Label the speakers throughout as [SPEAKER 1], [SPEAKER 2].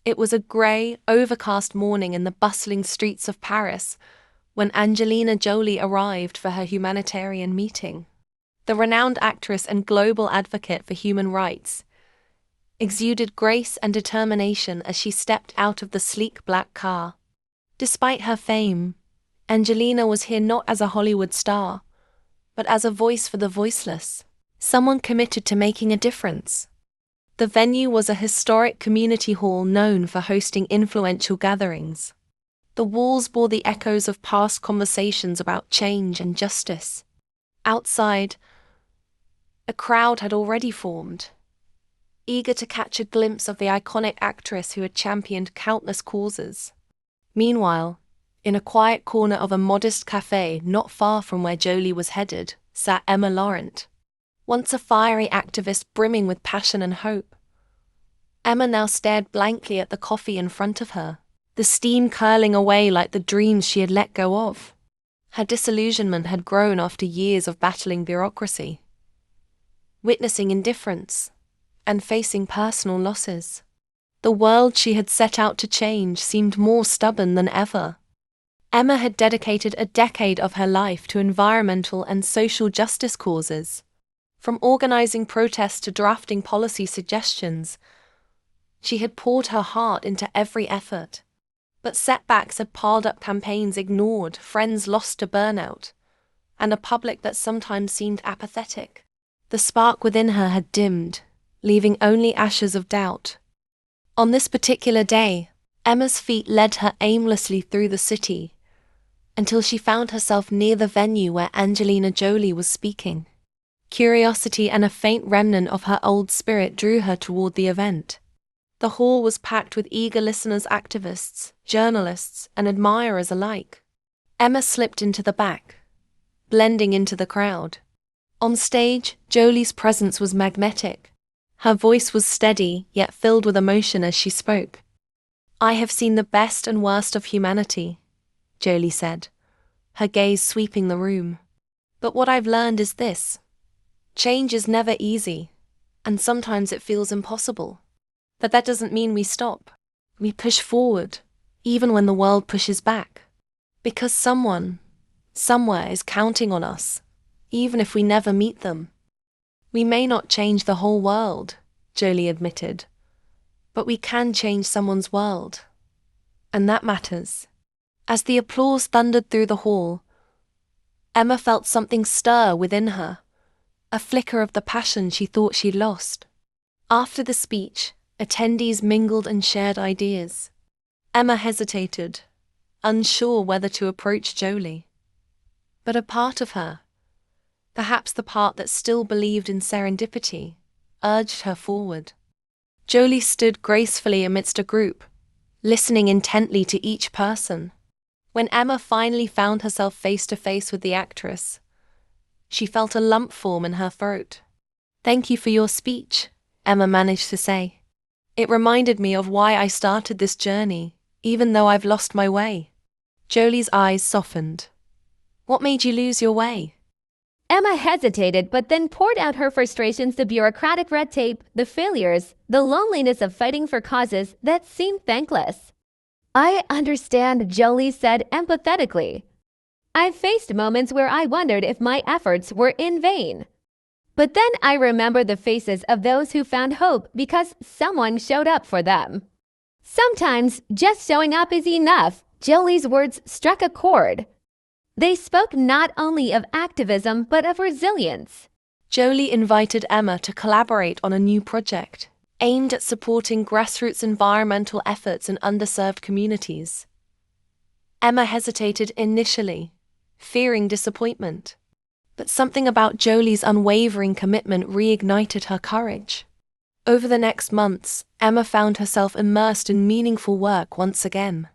[SPEAKER 1] It was a grey, overcast morning in the bustling streets of Paris when Angelina Jolie arrived for her humanitarian meeting. The renowned actress and global advocate for human rights exuded grace and determination as she stepped out of the sleek black car. Despite her fame, Angelina was here not as a Hollywood star, but as a voice for the voiceless, someone committed to making a difference. The venue was a historic community hall known for hosting influential gatherings. The walls bore the echoes of past conversations about change and justice. Outside, a crowd had already formed, eager to catch a glimpse of the iconic actress who had championed countless causes. Meanwhile, in a quiet corner of a modest cafe not far from where Jolie was headed, sat Emma Laurent, once a fiery activist brimming with passion and hope. Emma now stared blankly at the coffee in front of her, the steam curling away like the dreams she had let go of. Her disillusionment had grown after years of battling bureaucracy, witnessing indifference, and facing personal losses. The world she had set out to change seemed more stubborn than ever. Emma had dedicated a decade of her life to environmental and social justice causes. From organizing protests to drafting policy suggestions, she had poured her heart into every effort. But setbacks had piled up, campaigns ignored, friends lost to burnout, and a public that sometimes seemed apathetic. The spark within her had dimmed, leaving only ashes of doubt. On this particular day, Emma's feet led her aimlessly through the city, until she found herself near the venue where Angelina Jolie was speaking. Curiosity and a faint remnant of her old spirit drew her toward the event. The hall was packed with eager listeners, activists, journalists, and admirers alike. Emma slipped into the back, blending into the crowd. On stage, Jolie's presence was magnetic. Her voice was steady, yet filled with emotion as she spoke. "I have seen the best and worst of humanity," Jolie said, her gaze sweeping the room. "But what I've learned is this. Change is never easy, and sometimes it feels impossible. But that doesn't mean we stop. We push forward, even when the world pushes back. Because someone, somewhere is counting on us, even if we never meet them." "We may not change the whole world," Jolie admitted, "but we can change someone's world. And that matters." As the applause thundered through the hall, Emma felt something stir within her, a flicker of the passion she thought she'd lost. After the speech, attendees mingled and shared ideas. Emma hesitated, unsure whether to approach Jolie. But a part of her, perhaps the part that still believed in serendipity, urged her forward. Jolie stood gracefully amidst a group, listening intently to each person. When Emma finally found herself face to face with the actress, she felt a lump form in her throat. "Thank you for your speech," Emma managed to say. "It reminded me of why I started this journey, even though I've lost my way." Jolie's eyes softened. "What made you lose your way?"
[SPEAKER 2] Emma hesitated, but then poured out her frustrations, the bureaucratic red tape, the failures, the loneliness of fighting for causes that seemed thankless. "I understand," Jolie said empathetically. "I've faced moments where I wondered if my efforts were in vain. But then I remember the faces of those who found hope because someone showed up for them. Sometimes just showing up is enough." Jolie's words struck a chord. They spoke not only of activism but of resilience.
[SPEAKER 1] Jolie invited Emma to collaborate on a new project aimed at supporting grassroots environmental efforts in underserved communities. Emma hesitated initially, fearing disappointment. But something about Jolie's unwavering commitment reignited her courage. Over the next months, Emma found herself immersed in meaningful work once again.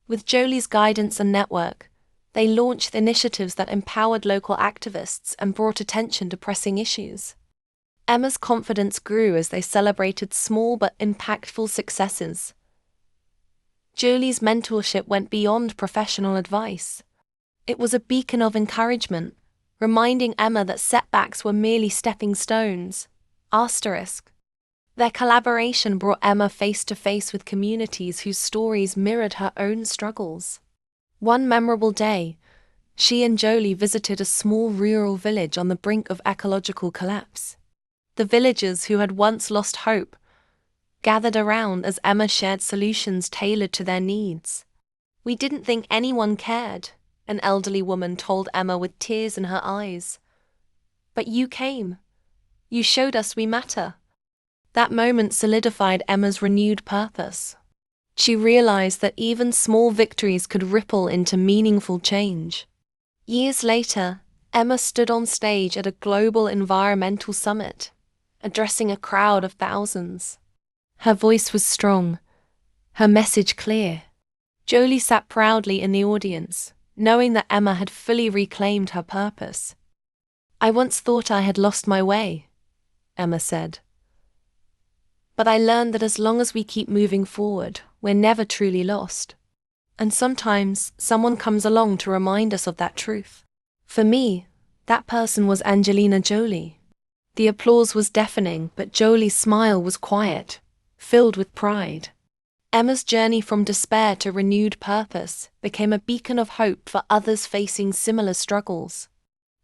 [SPEAKER 1] With Jolie's guidance and network, they launched initiatives that empowered local activists and brought attention to pressing issues. Emma's confidence grew as they celebrated small but impactful successes. Jolie's mentorship went beyond professional advice. It was a beacon of encouragement, reminding Emma that setbacks were merely stepping stones. Their collaboration brought Emma face to face with communities whose stories mirrored her own struggles. One memorable day, she and Jolie visited a small rural village on the brink of ecological collapse. The villagers, who had once lost hope, gathered around as Emma shared solutions tailored to their needs. "We didn't think anyone cared," an elderly woman told Emma with tears in her eyes. "But you came. You showed us we matter." That moment solidified Emma's renewed purpose. She realized that even small victories could ripple into meaningful change. Years later, Emma stood on stage at a global environmental summit, addressing a crowd of thousands. Her voice was strong, her message clear. Jolie sat proudly in the audience, knowing that Emma had fully reclaimed her purpose. "I once thought I had lost my way," Emma said. "But I learned that as long as we keep moving forward, we're never truly lost. And sometimes someone comes along to remind us of that truth." For me, that person was Angelina Jolie. The applause was deafening, but Jolie's smile was quiet, filled with pride. Emma's journey from despair to renewed purpose became a beacon of hope for others facing similar struggles.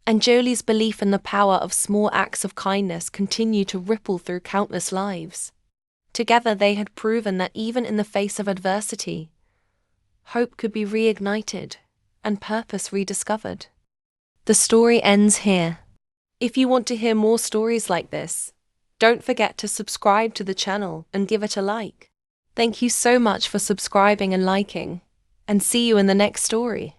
[SPEAKER 1] And Jolie's belief in the power of small acts of kindness continued to ripple through countless lives. Together they had proven that even in the face of adversity, hope could be reignited and purpose rediscovered. The story ends here. If you want to hear more stories like this, don't forget to subscribe to the channel and give it a like. Thank you so much for subscribing and liking, and see you in the next story.